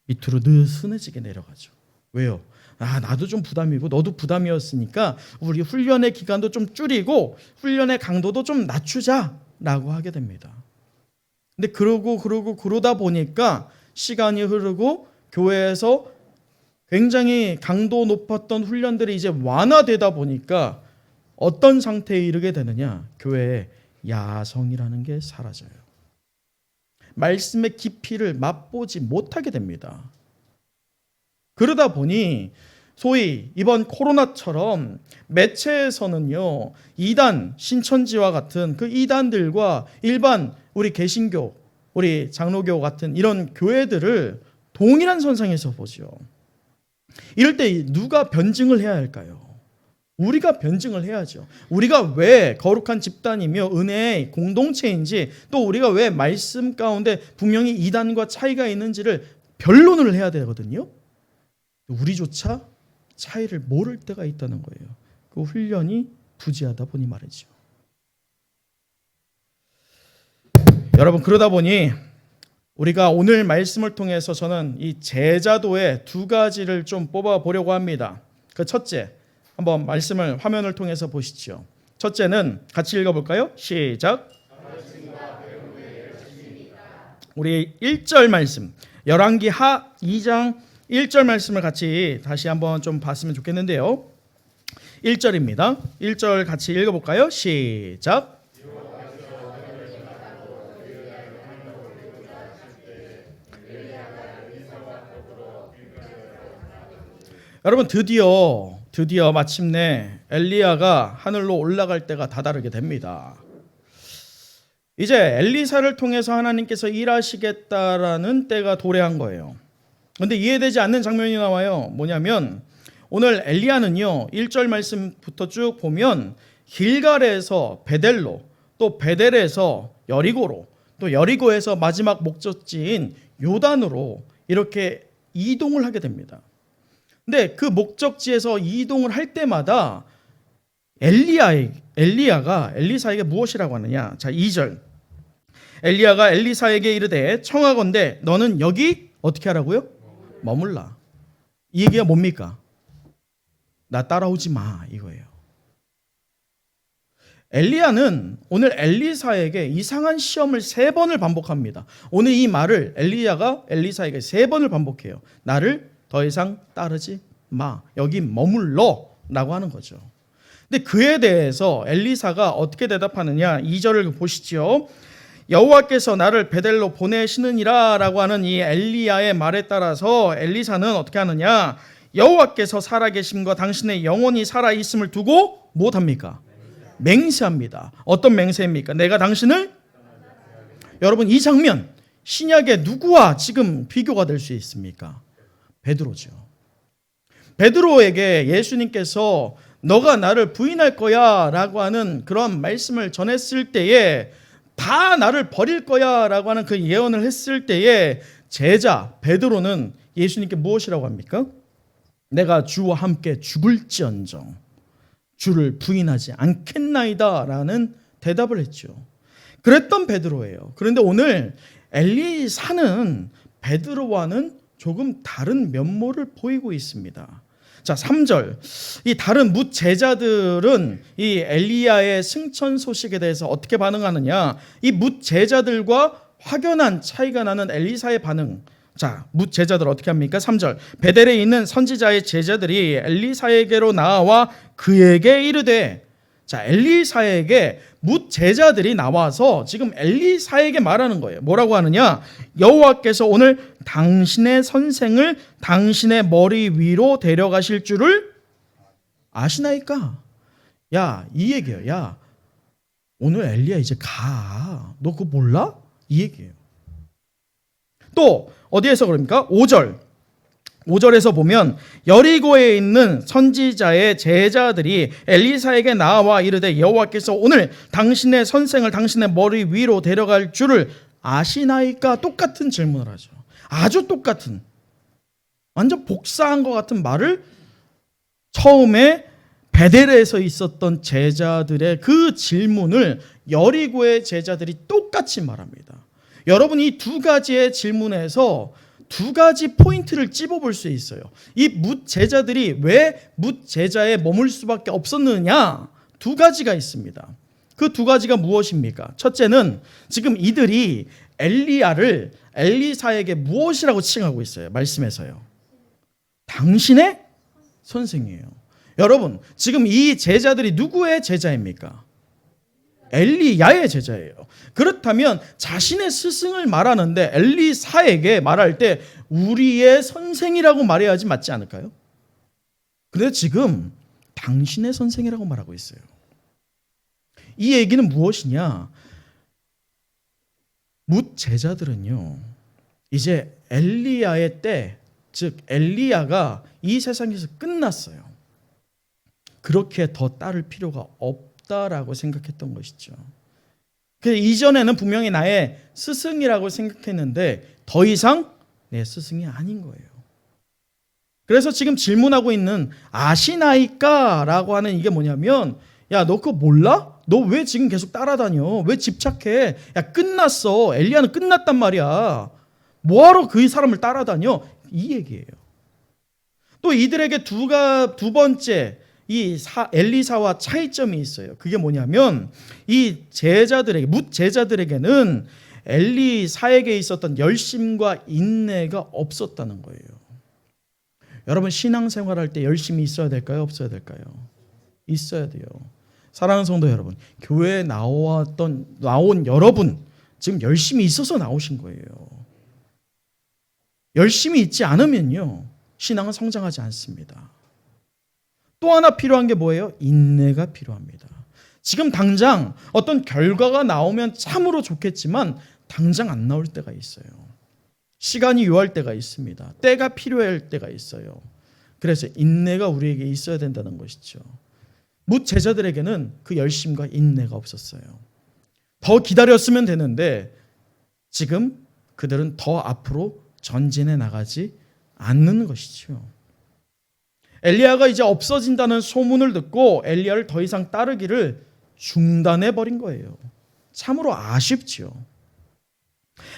밑으로 느슨해지게 내려가죠. 왜요? 나도 좀 부담이고 너도 부담이었으니까 우리 훈련의 기간도 좀 줄이고 훈련의 강도도 좀 낮추자라고 하게 됩니다. 근데 그러다 보니까 시간이 흐르고 교회에서 굉장히 강도 높았던 훈련들이 이제 완화되다 보니까 어떤 상태에 이르게 되느냐? 교회에 야성이라는 게 사라져요. 말씀의 깊이를 맛보지 못하게 됩니다. 그러다 보니 소위 이번 코로나처럼 매체에서는요, 이단, 신천지와 같은 그 이단들과 일반 우리 개신교, 우리 장로교 같은 이런 교회들을 동일한 선상에서 보죠. 이럴 때 누가 변증을 해야 할까요? 우리가 변증을 해야죠. 우리가 왜 거룩한 집단이며 은혜의 공동체인지, 또 우리가 왜 말씀 가운데 분명히 이단과 차이가 있는지를 변론을 해야 되거든요. 우리조차 차이를 모를 때가 있다는 거예요. 그 훈련이 부재하다 보니 말이죠. 여러분, 그러다 보니 우리가 오늘 말씀을 통해서 저는 이 제자도의 2가지를 좀 뽑아 보려고 합니다. 그 첫째, 한번 말씀을 화면을 통해서 보시죠. 첫째는 같이 읽어볼까요? 시작. 우리 1절 말씀, 열왕기 하 2장 1절 말씀을 같이 다시 한번 좀 봤으면 좋겠는데요. 1절입니다. 1절 같이 읽어볼까요? 시작. 여러분, 드디어 마침내 엘리야가 하늘로 올라갈 때가 다다르게 됩니다. 이제 엘리사를 통해서 하나님께서 일하시겠다라는 때가 도래한 거예요. 그런데 이해되지 않는 장면이 나와요. 뭐냐면 오늘 엘리야는요 1절 말씀부터 쭉 보면 길갈에서 베델로, 또 베델에서 여리고로, 또 여리고에서 마지막 목적지인 요단으로 이렇게 이동을 하게 됩니다. 근데 그 목적지에서 이동을 할 때마다 엘리야가 엘리사에게 무엇이라고 하느냐. 자, 2절. 엘리야가 엘리사에게 이르되 청하건대 너는 여기 어떻게 하라고요? 머물라. 이 얘기가 뭡니까? 나 따라오지 마 이거예요. 엘리야는 오늘 엘리사에게 이상한 시험을 3번을 반복합니다. 오늘 이 말을 엘리야가 엘리사에게 3번을 반복해요. 나를 더 이상 따르지 마. 여기 머물러 라고 하는 거죠. 근데 그에 대해서 엘리사가 어떻게 대답하느냐. 2절을 보시죠. 여호와께서 나를 베델로 보내시느니라 라고 하는 이 엘리야의 말에 따라서 엘리사는 어떻게 하느냐. 여호와께서 살아계심과 당신의 영혼이 살아있음을 두고 무엇합니까? 맹세합니다. 어떤 맹세입니까? 내가 당신을, 여러분 이 장면 신약의 누구와 지금 비교가 될 수 있습니까? 베드로죠. 베드로에게 예수님께서 너가 나를 부인할 거야 라고 하는 그런 말씀을 전했을 때에, 다 나를 버릴 거야 라고 하는 그 예언을 했을 때에 제자 베드로는 예수님께 무엇이라고 합니까? 내가 주와 함께 죽을지언정 주를 부인하지 않겠나이다 라는 대답을 했죠. 그랬던 베드로예요. 그런데 오늘 엘리사는 베드로와는 조금 다른 면모를 보이고 있습니다. 자, 3절. 이 다른 뭇 제자들은 이 엘리야의 승천 소식에 대해서 어떻게 반응하느냐. 이 뭇 제자들과 확연한 차이가 나는 엘리사의 반응. 자, 뭇 제자들 어떻게 합니까? 3절. 베델에 있는 선지자의 제자들이 엘리사에게로 나와 그에게 이르되, 자, 엘리사에게 뭇 제자들이 나와서 지금 엘리사에게 말하는 거예요. 뭐라고 하느냐? 여호와께서 오늘 당신의 선생을 당신의 머리 위로 데려가실 줄을 아시나이까? 야, 이 얘기예요. 야, 오늘 엘리야 이제 가. 너 그거 몰라? 이 얘기예요. 또 어디에서 그럽니까? 5절에서 보면 여리고에 있는 선지자의 제자들이 엘리사에게 나와 이르되 여호와께서 오늘 당신의 선생을 당신의 머리 위로 데려갈 줄을 아시나이까? 똑같은 질문을 하죠. 아주 똑같은, 완전 복사한 것 같은 말을 처음에 베델에서 있었던 제자들의 그 질문을 여리고의 제자들이 똑같이 말합니다. 여러분 이 두 가지의 질문에서 두 가지 포인트를 찝어볼 수 있어요. 이 뭇 제자들이 왜 뭇 제자에 머물 수밖에 없었느냐? 두 가지가 있습니다. 그 두 가지가 무엇입니까? 첫째는 지금 이들이 엘리야를 엘리사에게 무엇이라고 칭하고 있어요? 말씀에서요. 당신의 선생이에요. 여러분 지금 이 제자들이 누구의 제자입니까? 엘리야의 제자예요. 그렇다면 자신의 스승을 말하는데 엘리사에게 말할 때 우리의 선생이라고 말해야지 맞지 않을까요? 그런데 지금 당신의 선생이라고 말하고 있어요. 이 얘기는 무엇이냐? 뭇 제자들은요, 이제 엘리야의 때, 즉 엘리야가 이 세상에서 끝났어요. 그렇게 더 따를 필요가 없다라고 생각했던 것이죠. 그래서 이전에는 분명히 나의 스승이라고 생각했는데 더 이상 내 스승이 아닌 거예요. 그래서 지금 질문하고 있는 아시나이까? 라고 하는 이게 뭐냐면, 야, 너 그거 몰라? 너 왜 지금 계속 따라다녀? 왜 집착해? 야, 끝났어. 엘리야는 끝났단 말이야. 뭐하러 그 사람을 따라다녀? 이 얘기예요. 또 이들에게 두 번째 이 엘리사와 차이점이 있어요. 그게 뭐냐면 이 제자들에게, 뭇 제자들에게는 엘리사에게 있었던 열심과 인내가 없었다는 거예요. 여러분 신앙생활할 때 열심이 있어야 될까요? 없어야 될까요? 있어야 돼요. 사랑하는 성도 여러분, 교회에 나온 여러분 지금 열심히 있어서 나오신 거예요. 열심히 있지 않으면요 신앙은 성장하지 않습니다. 또 하나 필요한 게 뭐예요? 인내가 필요합니다. 지금 당장 어떤 결과가 나오면 참으로 좋겠지만 당장 안 나올 때가 있어요. 시간이 요할 때가 있습니다. 때가 필요할 때가 있어요. 그래서 인내가 우리에게 있어야 된다는 것이죠. 뭇 제자들에게는 그 열심과 인내가 없었어요. 더 기다렸으면 되는데 지금 그들은 더 앞으로 전진해 나가지 않는 것이죠. 엘리야가 이제 없어진다는 소문을 듣고 엘리야를 더 이상 따르기를 중단해 버린 거예요. 참으로 아쉽지요.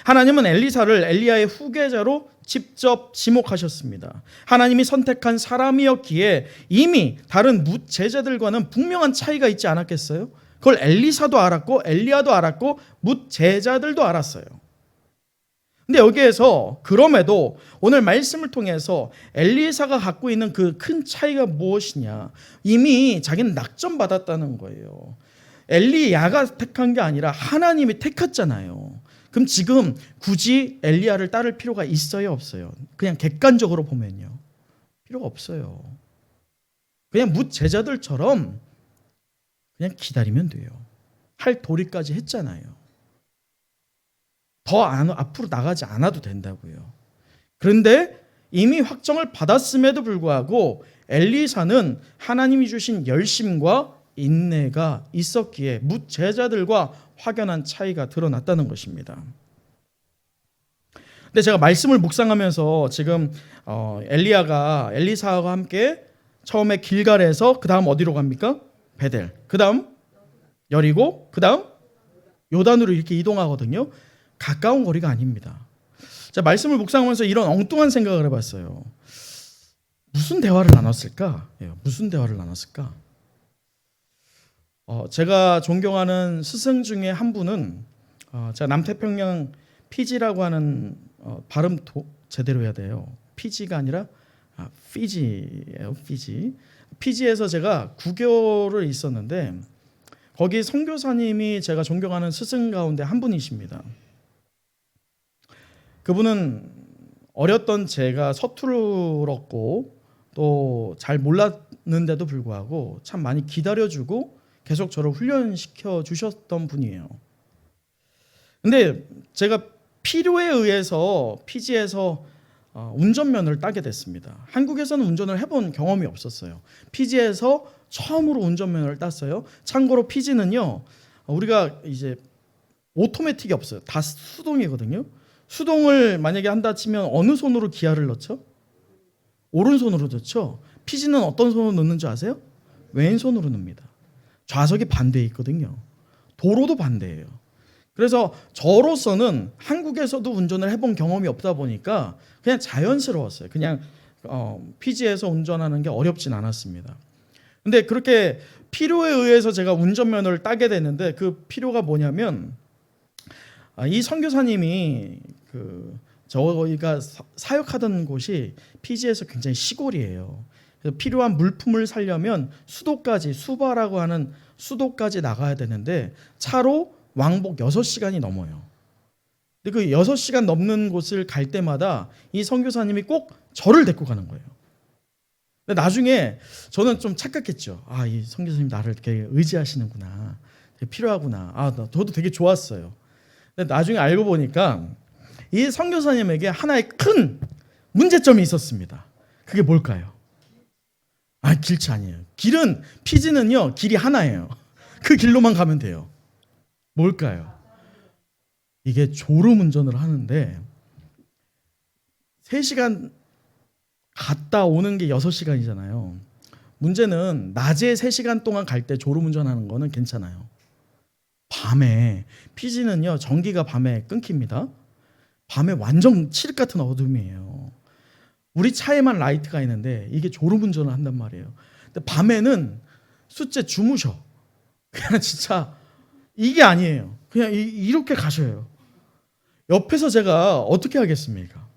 하나님은 엘리사를 엘리야의 후계자로 직접 지목하셨습니다. 하나님이 선택한 사람이었기에 이미 다른 뭇 제자들과는 분명한 차이가 있지 않았겠어요? 그걸 엘리사도 알았고 엘리야도 알았고 뭇 제자들도 알았어요. 근데 여기에서 그럼에도 오늘 말씀을 통해서 엘리사가 갖고 있는 그 큰 차이가 무엇이냐? 이미 자기는 낙점받았다는 거예요. 엘리야가 택한 게 아니라 하나님이 택했잖아요. 그럼 지금 굳이 엘리야를 따를 필요가 있어요, 없어요? 그냥 객관적으로 보면요. 필요가 없어요. 그냥 뭇 제자들처럼 그냥 기다리면 돼요. 할 도리까지 했잖아요. 더 앞으로 나가지 않아도 된다고요. 그런데 이미 확정을 받았음에도 불구하고 엘리사는 하나님이 주신 열심과 인내가 있었기에 뭇 제자들과 확연한 차이가 드러났다는 것입니다. 근데 제가 말씀을 묵상하면서 지금 엘리야가 엘리사와 함께 처음에 길갈에서 그 다음 어디로 갑니까? 베델. 그 다음 여리고. 그 다음 요단으로 이렇게 이동하거든요. 가까운 거리가 아닙니다. 자, 말씀을 묵상하면서 이런 엉뚱한 생각을 해봤어요. 무슨 대화를 나눴을까? 무슨 대화를 나눴을까? 제가 존경하는 스승 중에 한 분은 제가 남태평양 피지라고 하는 발음 제대로 해야 돼요. 피지가 아니라 피지예요. 피지. 피지에서 제가 9개월을 있었는데 거기 선교사님이 제가 존경하는 스승 가운데 한 분이십니다. 그분은 어렸던 제가 서툴었고 또 잘 몰랐는데도 불구하고 참 많이 기다려주고 계속 저를 훈련시켜 주셨던 분이에요. 근데 제가 필요에 의해서 피지에서 운전면허를 따게 됐습니다. 한국에서는 운전을 해본 경험이 없었어요. 피지에서 처음으로 운전면허를 땄어요. 참고로 피지는요, 우리가 이제 오토매틱이 없어요. 다 수동이거든요. 수동을 만약에 한다 치면 어느 손으로 기아를 넣죠? 오른손으로 넣죠. 피지는 어떤 손으로 넣는 줄 아세요? 왼손으로 넣습니다. 좌석이 반대에 있거든요. 도로도 반대예요. 그래서 저로서는 한국에서도 운전을 해본 경험이 없다 보니까 그냥 자연스러웠어요. 그냥 피지에서 운전하는 게 어렵진 않았습니다. 근데 그렇게 필요에 의해서 제가 운전면허를 따게 됐는데 그 필요가 뭐냐면 이 선교사님이 저희가 사역하던 곳이 피지에서 굉장히 시골이에요. 그래서 필요한 물품을 사려면 수도라고 하는 수도까지 나가야 되는데 차로 왕복 6시간이 넘어요. 근데 그 6시간 넘는 곳을 갈 때마다 이 선교사님이 꼭 저를 데리고 가는 거예요. 근데 나중에 저는 좀 착각했죠. 이 선교사님 나를 되게 의지하시는구나. 되게 필요하구나. 저도 되게 좋았어요. 근데 나중에 알고 보니까 이 선교사님에게 하나의 큰 문제점이 있었습니다. 그게 뭘까요? 길치 아니에요. 피지는요, 길이 하나예요. 그 길로만 가면 돼요. 뭘까요? 이게 졸음 운전을 하는데 3시간 갔다 오는 게 6시간이잖아요. 문제는 낮에 3시간 동안 갈 때 졸음 운전하는 거는 괜찮아요. 밤에 피지는요, 전기가 밤에 끊깁니다. 밤에 완전 칠흑 같은 어둠이에요. 우리 차에만 라이트가 있는데 이게 졸음 운전을 한단 말이에요. 근데 밤에는 숫째 주무셔. 그냥 진짜 이게 아니에요. 그냥 이렇게 가셔요. 옆에서 제가 어떻게 하겠습니까?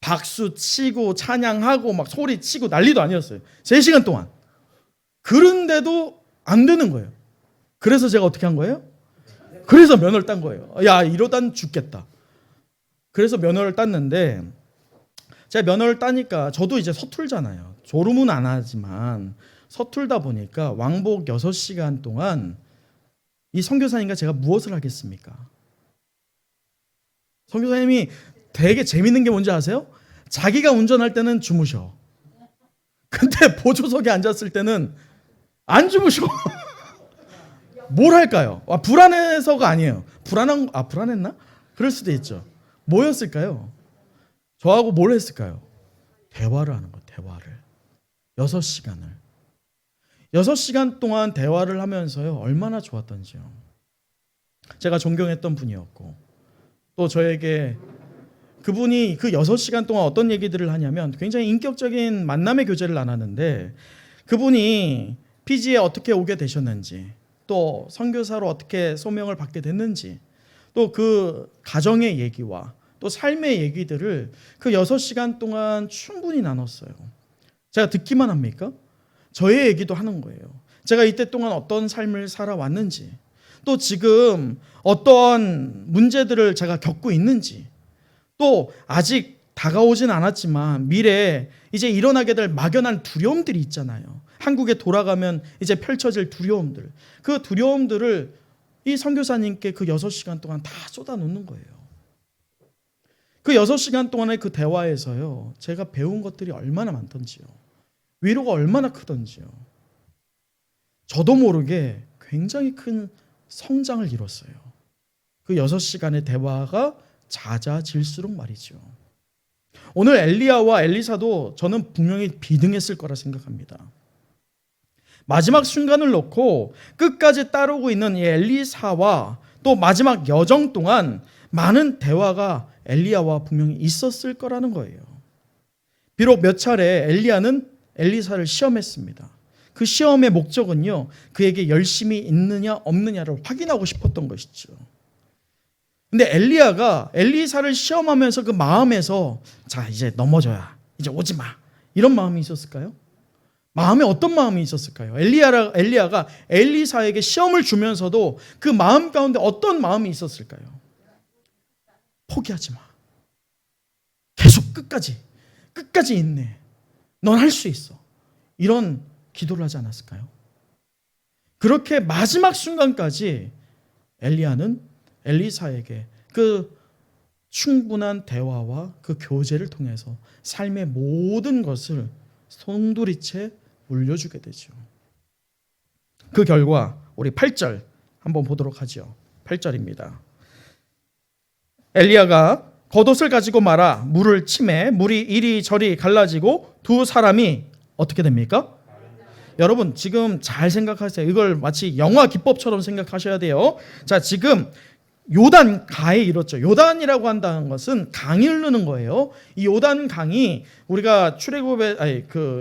박수 치고 찬양하고 막 소리 치고 난리도 아니었어요. 3시간 동안. 그런데도 안 되는 거예요. 그래서 제가 어떻게 한 거예요? 그래서 면허를 딴 거예요. 이러다 죽겠다. 그래서 면허를 땄는데 제가 면허를 따니까 저도 이제 서툴잖아요. 졸음은 안 하지만 서툴다 보니까 왕복 6시간 동안 이 선교사님과 제가 무엇을 하겠습니까? 선교사님이 되게 재밌는 게 뭔지 아세요? 자기가 운전할 때는 주무셔. 근데 보조석에 앉았을 때는 안 주무셔. 뭘 할까요? 불안해서가 아니에요. 불안했나? 그럴 수도 있죠. 뭐였을까요? 저하고 뭘 했을까요? 대화를 하는 거예요. 대화를. 6시간 동안 대화를 하면서요. 얼마나 좋았던지요. 제가 존경했던 분이었고 또 저에게 그분이 그 6시간 동안 어떤 얘기들을 하냐면 굉장히 인격적인 만남의 교제를 나눴는데 그분이 피지에 어떻게 오게 되셨는지 또 선교사로 어떻게 소명을 받게 됐는지 또 그 가정의 얘기와 또 삶의 얘기들을 그 6시간 동안 충분히 나눴어요. 제가 듣기만 합니까? 저의 얘기도 하는 거예요. 제가 이때 동안 어떤 삶을 살아왔는지 또 지금 어떠한 문제들을 제가 겪고 있는지 또 아직 다가오진 않았지만 미래에 이제 일어나게 될 막연한 두려움들이 있잖아요. 한국에 돌아가면 이제 펼쳐질 두려움들. 그 두려움들을 이 선교사님께 그 6시간 동안 다 쏟아놓는 거예요. 그 6시간 동안의 그 대화에서요. 제가 배운 것들이 얼마나 많던지요. 위로가 얼마나 크던지요. 저도 모르게 굉장히 큰 성장을 이뤘어요. 그 6시간의 대화가 잦아질수록 말이죠. 오늘 엘리야와 엘리사도 저는 분명히 비등했을 거라 생각합니다. 마지막 순간을 놓고 끝까지 따르고 있는 이 엘리사와 또 마지막 여정 동안 많은 대화가 엘리야와 분명히 있었을 거라는 거예요. 비록 몇 차례 엘리야는 엘리사를 시험했습니다. 그 시험의 목적은요, 그에게 열심이 있느냐 없느냐를 확인하고 싶었던 것이죠. 근데 엘리야가 엘리사를 시험하면서 그 마음에서 자 이제 넘어져야 이제 오지 마 이런 마음이 있었을까요? 마음에 어떤 마음이 있었을까요? 엘리야가 엘리사에게 시험을 주면서도 그 마음 가운데 어떤 마음이 있었을까요? 포기하지 마. 계속 끝까지 인내. 넌 할 수 있어. 이런 기도를 하지 않았을까요? 그렇게 마지막 순간까지 엘리야는 엘리사에게 그 충분한 대화와 그 교제를 통해서 삶의 모든 것을 송두리째 물려주게 되죠. 그 결과 우리 8절 한번 보도록 하죠. 8절입니다. 엘리야가 겉옷을 가지고 말아 물을 치매 물이 이리저리 갈라지고 두 사람이 어떻게 됩니까? 여러분 지금 잘 생각하세요. 이걸 마치 영화 기법처럼 생각하셔야 돼요. 자, 지금 요단 가에 이렇죠. 요단이라고 한다는 것은 강이 흐르는 거예요. 이 요단 강이 우리가 출애굽의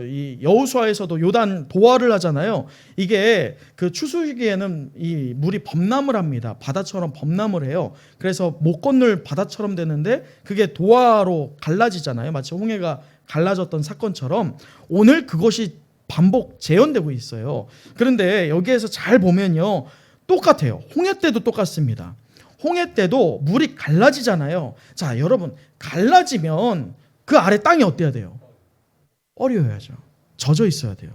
이 여호수아에서도 요단 도화를 하잖아요. 이게 그 추수시기에는 이 물이 범람을 합니다. 바다처럼 범람을 해요. 그래서 못 건널 바다처럼 되는데 그게 도화로 갈라지잖아요. 마치 홍해가 갈라졌던 사건처럼 오늘 그것이 반복 재현되고 있어요. 그런데 여기에서 잘 보면요. 똑같아요. 홍해 때도 똑같습니다. 홍해 때도 물이 갈라지잖아요. 자, 여러분, 갈라지면 그 아래 땅이 어때야 돼요? 얼어야죠. 젖어 있어야 돼요.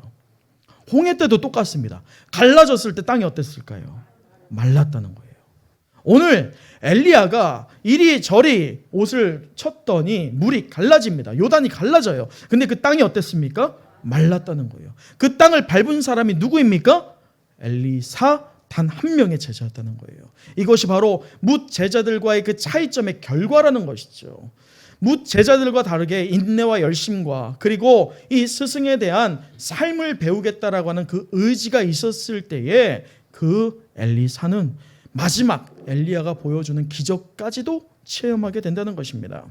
홍해 때도 똑같습니다. 갈라졌을 때 땅이 어땠을까요? 말랐다는 거예요. 오늘 엘리야가 이리저리 옷을 쳤더니 물이 갈라집니다. 요단이 갈라져요. 근데 그 땅이 어땠습니까? 말랐다는 거예요. 그 땅을 밟은 사람이 누구입니까? 엘리사 단 한 명의 제자였다는 거예요. 이것이 바로 뭇 제자들과의 그 차이점의 결과라는 것이죠. 뭇 제자들과 다르게 인내와 열심과 그리고 이 스승에 대한 삶을 배우겠다라고 하는 그 의지가 있었을 때에 그 엘리사는 마지막 엘리야가 보여주는 기적까지도 체험하게 된다는 것입니다.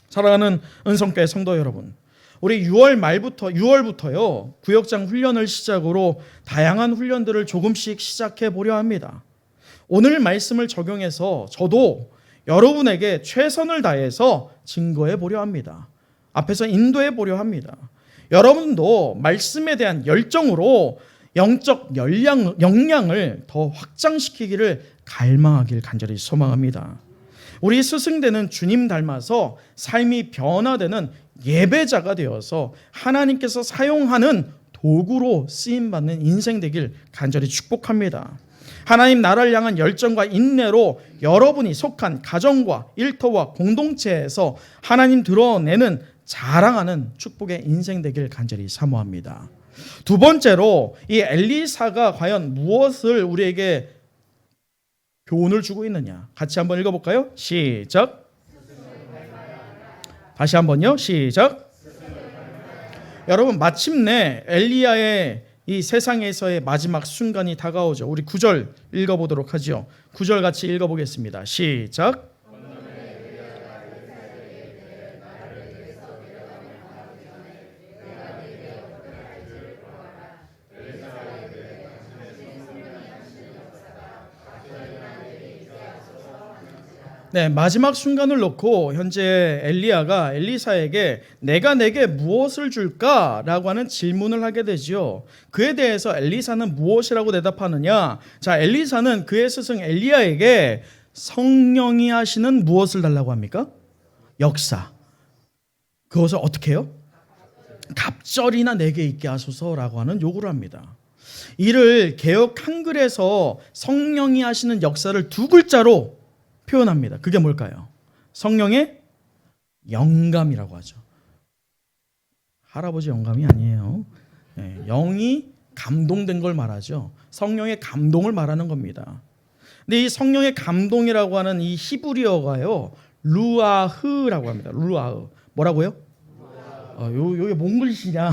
사랑하는 은성교회 성도 여러분, 우리 6월부터요 구역장 훈련을 시작으로 다양한 훈련들을 조금씩 시작해 보려 합니다. 오늘 말씀을 적용해서 저도 여러분에게 최선을 다해서 증거해 보려 합니다. 앞에서 인도해 보려 합니다. 여러분도 말씀에 대한 열정으로 영적 역량을 더 확장시키기를 갈망하길 간절히 소망합니다. 우리 스승되는 주님 닮아서 삶이 변화되는 예배자가 되어서 하나님께서 사용하는 도구로 쓰임받는 인생 되길 간절히 축복합니다. 하나님 나라를 향한 열정과 인내로 여러분이 속한 가정과 일터와 공동체에서 하나님 드러내는 자랑하는 축복의 인생 되길 간절히 사모합니다. 두 번째로 이 엘리사가 과연 무엇을 우리에게 교훈을 주고 있느냐, 같이 한번 읽어볼까요? 시작. 다시 한번요. 시작. 여러분, 마침내 엘리야의 이 세상에서의 마지막 순간이 다가오죠. 우리 9절 읽어보도록 하죠. 9절 같이 읽어보겠습니다. 시작. 네, 마지막 순간을 놓고 현재 엘리야가 엘리사에게 내가 내게 무엇을 줄까라고 하는 질문을 하게 되죠. 그에 대해서 엘리사는 무엇이라고 대답하느냐? 자, 엘리사는 그의 스승 엘리야에게 성령이 하시는 무엇을 달라고 합니까? 역사. 그것을 어떻게 해요? 갑절이나 내게 있게 하소서라고 하는 요구를 합니다. 이를 개역 한글에서 성령이 하시는 역사를 두 글자로 표현합니다. 그게 뭘까요? 성령의 영감이라고 하죠. 할아버지 영감이 아니에요. 영이 감동된 걸 말하죠. 성령의 감동을 말하는 겁니다. 근데 이 성령의 감동이라고 하는 이 히브리어가요, 루아흐라고 합니다. 루아흐. 뭐라고요? 요게 뭔 글씨냐?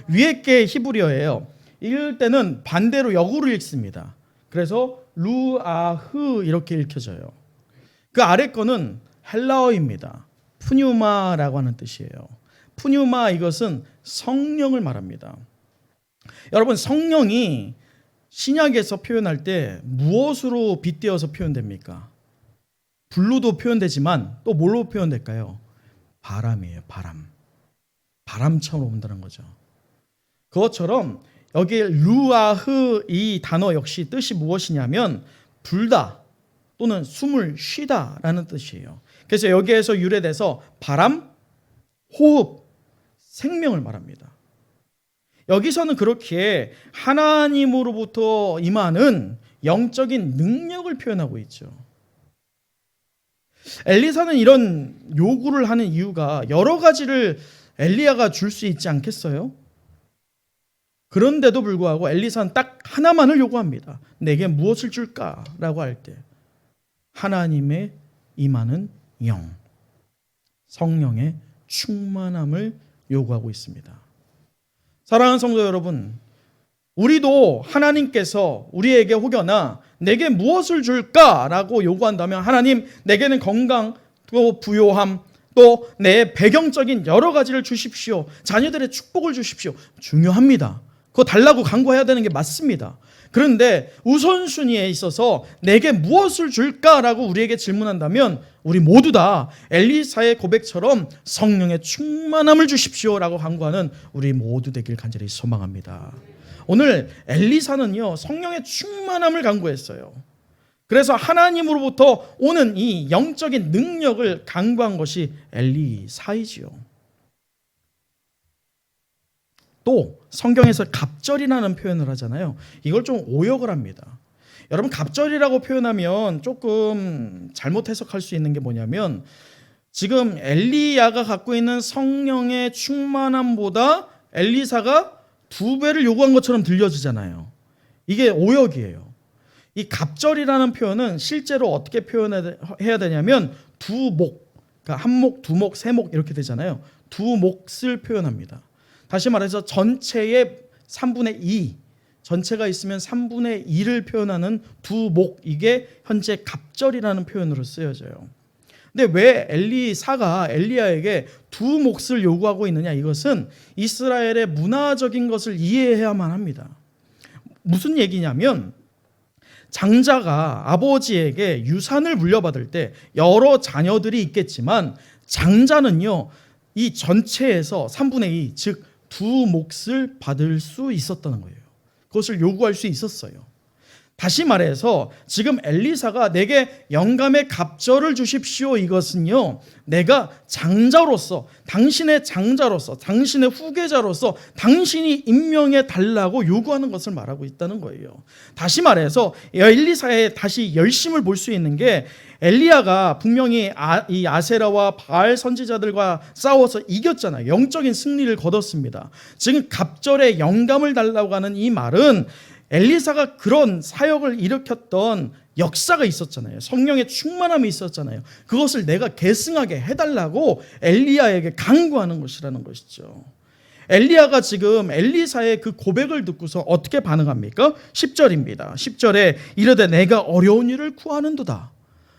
위에 게 히브리어예요. 읽을 때는 반대로 역으로 읽습니다. 그래서 루아흐 이렇게 읽혀져요. 그 아래 거는 헬라어입니다. 푸뉴마라고 하는 뜻이에요. 푸뉴마, 이것은 성령을 말합니다. 여러분, 성령이 신약에서 표현할 때 무엇으로 빗대어서 표현됩니까? 불로도 표현되지만 또 뭘로 표현될까요? 바람이에요. 바람. 바람처럼 온다는 거죠. 그것처럼 여기 루아흐 이 단어 역시 뜻이 무엇이냐면 불다 또는 숨을 쉬다라는 뜻이에요. 그래서 여기에서 유래돼서 바람, 호흡, 생명을 말합니다. 여기서는 그렇게 하나님으로부터 임하는 영적인 능력을 표현하고 있죠. 엘리사는 이런 요구를 하는 이유가 여러 가지를 엘리야가 줄 수 있지 않겠어요? 그런데도 불구하고 엘리사는 딱 하나만을 요구합니다. 내게 무엇을 줄까라고 할 때 하나님의 임하는 영, 성령의 충만함을 요구하고 있습니다. 사랑하는 성도 여러분, 우리도 하나님께서 우리에게 혹여나 내게 무엇을 줄까라고 요구한다면 하나님, 내게는 건강, 또 부요함, 또 내 배경적인 여러 가지를 주십시오. 자녀들의 축복을 주십시오. 중요합니다. 그거 달라고 간구해야 되는 게 맞습니다. 그런데 우선순위에 있어서 내게 무엇을 줄까라고 우리에게 질문한다면 우리 모두 다 엘리사의 고백처럼 성령의 충만함을 주십시오라고 간구하는 우리 모두 되길 간절히 소망합니다. 오늘 엘리사는요, 성령의 충만함을 간구했어요. 그래서 하나님으로부터 오는 이 영적인 능력을 간구한 것이 엘리사이지요. 또 성경에서 갑절이라는 표현을 하잖아요. 이걸 좀 오역을 합니다. 여러분, 갑절이라고 표현하면 조금 잘못 해석할 수 있는 게 뭐냐면 지금 엘리야가 갖고 있는 성령의 충만함보다 엘리사가 2배를 요구한 것처럼 들려지잖아요. 이게 오역이에요. 이 갑절이라는 표현은 실제로 어떻게 표현해야 되냐면 두 목, 그러니까 한 목, 두 목, 세 목 이렇게 되잖아요. 두 몫을 표현합니다. 다시 말해서 전체의 3분의 2, 전체가 있으면 3분의 2를 표현하는 두 목, 이게 현재 갑절이라는 표현으로 쓰여져요. 근데 왜 엘리사가 엘리야에게 두 몫을 요구하고 있느냐? 이것은 이스라엘의 문화적인 것을 이해해야만 합니다. 무슨 얘기냐면 장자가 아버지에게 유산을 물려받을 때 여러 자녀들이 있겠지만 장자는요, 이 전체에서 3분의 2, 즉 두 몫을 받을 수 있었다는 거예요. 그것을 요구할 수 있었어요. 다시 말해서 지금 엘리사가 내게 영감의 갑절을 주십시오, 이것은요, 내가 장자로서, 당신의 장자로서, 당신의 후계자로서 당신이 임명해 달라고 요구하는 것을 말하고 있다는 거예요. 다시 말해서 엘리사의 다시 열심을 볼 수 있는 게, 엘리야가 분명히 이 아세라와 바알 선지자들과 싸워서 이겼잖아요. 영적인 승리를 거뒀습니다. 지금 갑절에 영감을 달라고 하는 이 말은 엘리사가 그런 사역을 일으켰던 역사가 있었잖아요. 성령의 충만함이 있었잖아요. 그것을 내가 계승하게 해달라고 엘리야에게 강구하는 것이라는 것이죠. 엘리야가 지금 엘리사의 그 고백을 듣고서 어떻게 반응합니까? 10절입니다. 10절에 이르되 내가 어려운 일을 구하는도다.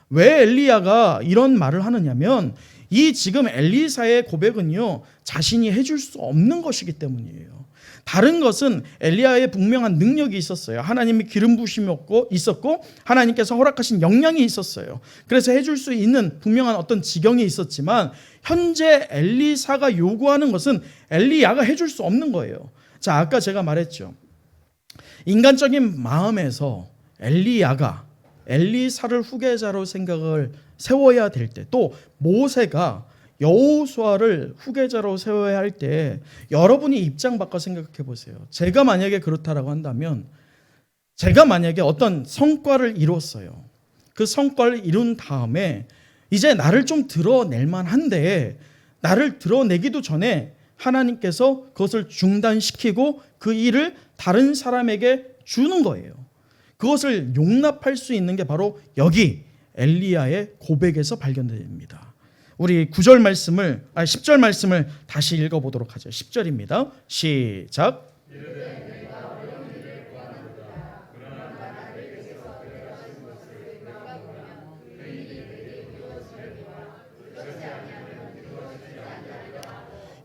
왜 엘리야가 이런 말을 하느냐면, 이 지금 엘리사의 고백은요, 자신이 해줄 수 없는 것이기 때문이에요. 다른 것은 엘리야의 분명한 능력이 있었어요. 하나님의 기름 부으심이 있었고 하나님께서 허락하신 역량이 있었어요. 그래서 해줄 수 있는 분명한 어떤 지경이 있었지만, 현재 엘리사가 요구하는 것은 엘리야가 해줄 수 없는 거예요. 자, 아까 제가 말했죠. 인간적인 마음에서 엘리야가 엘리사를 후계자로 생각을 세워야 될 때, 또 모세가 여호수아를 후계자로 세워야 할 때, 여러분이 입장 바꿔 생각해 보세요. 제가 만약에 그렇다라고 한다면, 제가 만약에 어떤 성과를 이뤘어요. 그 성과를 이룬 다음에 이제 나를 좀 드러낼 만한데, 나를 드러내기도 전에 하나님께서 그것을 중단시키고 그 일을 다른 사람에게 주는 거예요. 그것을 용납할 수 있는 게 바로 여기 엘리야의 고백에서 발견됩니다. 우리 10절 말씀을 다시 읽어보도록 하죠. 10절입니다. 시작.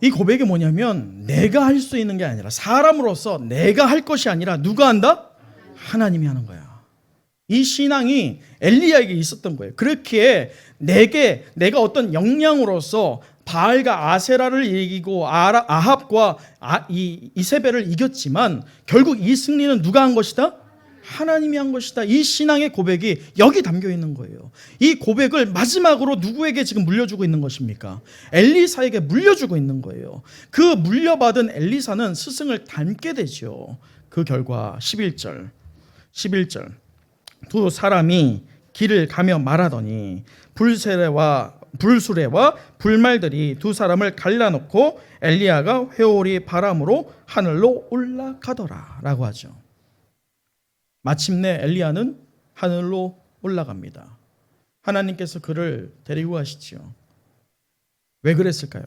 이 고백이 뭐냐면, 내가 할 수 있는 게 아니라, 사람으로서 내가 할 것이 아니라 누가 한다? 하나님이 하는 거야. 이 신앙이 엘리야에게 있었던 거예요. 그렇기에 내가 어떤 역량으로서 바알과 아세라를 이기고 아합과 이세벨을 이겼지만, 결국 이 승리는 누가 한 것이다? 하나님이 한 것이다. 이 신앙의 고백이 여기 담겨 있는 거예요. 이 고백을 마지막으로 누구에게 지금 물려주고 있는 것입니까? 엘리사에게 물려주고 있는 거예요. 그 물려받은 엘리사는 스승을 닮게 되죠. 그 결과 11절 두 사람이 길을 가며 말하더니 불수레와 불말들이 두 사람을 갈라놓고 엘리야가 회오리 바람으로 하늘로 올라가더라 라고 하죠. 마침내 엘리야는 하늘로 올라갑니다. 하나님께서 그를 데리고 가시죠. 왜 그랬을까요?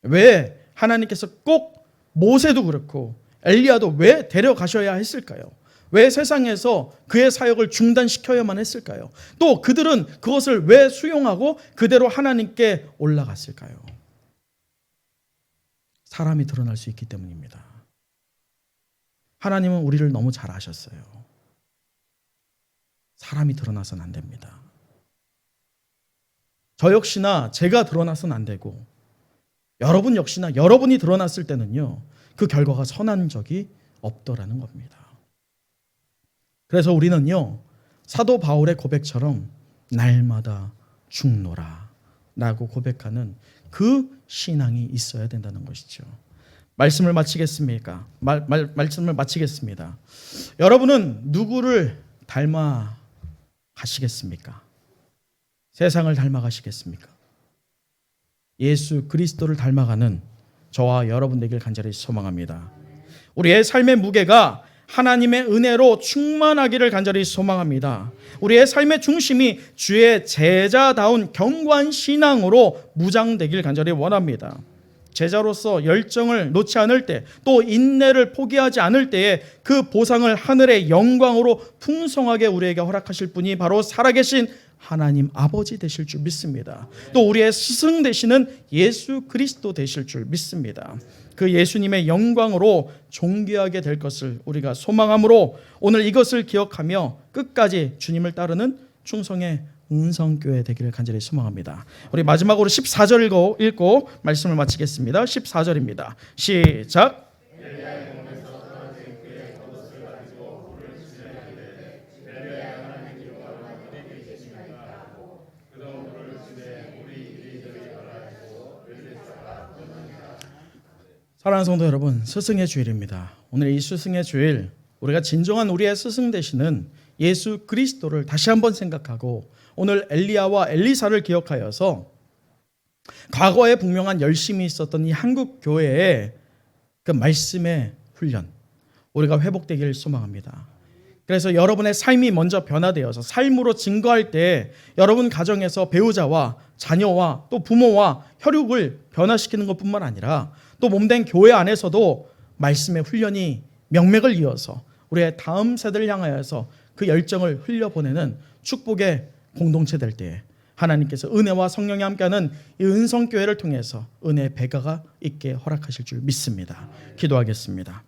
왜 하나님께서 꼭 모세도 그렇고 엘리야도 왜 데려가셔야 했을까요? 왜 세상에서 그의 사역을 중단시켜야만 했을까요? 또 그들은 그것을 왜 수용하고 그대로 하나님께 올라갔을까요? 사람이 드러날 수 있기 때문입니다. 하나님은 우리를 너무 잘 아셨어요. 사람이 드러나서는 안 됩니다. 저 역시나 제가 드러나서는 안 되고, 여러분 역시나 여러분이 드러났을 때는요, 그 결과가 선한 적이 없더라는 겁니다. 그래서 우리는요, 사도 바울의 고백처럼 날마다 죽노라 라고 고백하는 그 신앙이 있어야 된다는 것이죠. 말씀을 마치겠습니다. 말씀을 마치겠습니다. 여러분은 누구를 닮아 가시겠습니까? 세상을 닮아 가시겠습니까? 예수 그리스도를 닮아가는 저와 여러분 되길 간절히 소망합니다. 우리의 삶의 무게가 하나님의 은혜로 충만하기를 간절히 소망합니다. 우리의 삶의 중심이 주의 제자다운 견고한 신앙으로 무장되길 간절히 원합니다. 제자로서 열정을 놓지 않을 때, 또 인내를 포기하지 않을 때에 그 보상을 하늘의 영광으로 풍성하게 우리에게 허락하실 분이 바로 살아계신 하나님 아버지 되실 줄 믿습니다. 또 우리의 스승 되시는 예수 그리스도 되실 줄 믿습니다. 그 예수님의 영광으로 존귀하게 될 것을 우리가 소망함으로, 오늘 이것을 기억하며 끝까지 주님을 따르는 충성의 은성교회 되기를 간절히 소망합니다. 우리 마지막으로 14절 읽고 말씀을 마치겠습니다. 14절입니다. 시작. 사랑하는 성도 여러분, 스승의 주일입니다. 오늘 이 스승의 주일, 우리가 진정한 우리의 스승 되시는 예수 그리스도를 다시 한번 생각하고 오늘 엘리야와 엘리사를 기억하여서 과거에 분명한 열심이 있었던 이 한국 교회의 그 말씀의 훈련, 우리가 회복되기를 소망합니다. 그래서 여러분의 삶이 먼저 변화되어서 삶으로 증거할 때 여러분 가정에서 배우자와 자녀와 또 부모와 혈육을 변화시키는 것뿐만 아니라 또 몸된 교회 안에서도 말씀의 훈련이 명맥을 이어서 우리의 다음 세대를 향하여서 그 열정을 흘려보내는 축복의 공동체 될 때에 하나님께서 은혜와 성령이 함께하는 이 은성교회를 통해서 은혜의 배가가 있게 허락하실 줄 믿습니다. 기도하겠습니다.